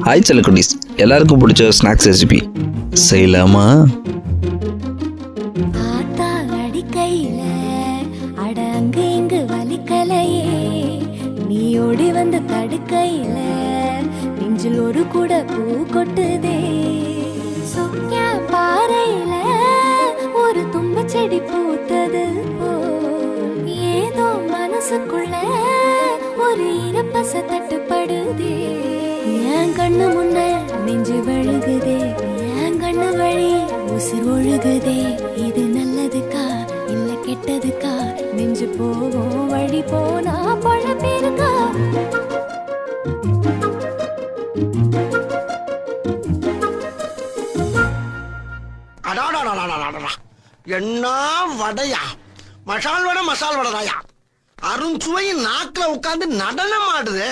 Hi செல்லக்குட்டீஸ், எல்லாருக்கும் பிடிச்ச snacks recipe செய்யலாமா? ஆத்தா அடிக்கையில அட அங்கு இங்கு வலிக்கலையே, நீ ஓடி வந்து தடுக்கையில நெஞ்சில் ஒரு கூட பூ கொட்டுதே. சொக்கிய பாறையில ஒரு தும்ப செடி பூத்தது போல் ஏதோ மனசுக்குள்ள ஒரு இரப்பச தட்டுப்படுதே. என் கண்ணு முன்ன நெஞ்சு வழுகுதே, என் கண்ணு வழி உசிர் ஒழுகுதே. இது நல்லதுக்கா இல்ல கெட்டதுக்கா, நெஞ்சு போகும் வழி போனா பழப்பேருக்கா. என்ன வடையா, மசால் வடை மசால் வடைதாயா, அருஞ்சுவை நாக்குல உட்காந்து நடனம் ஆடுது.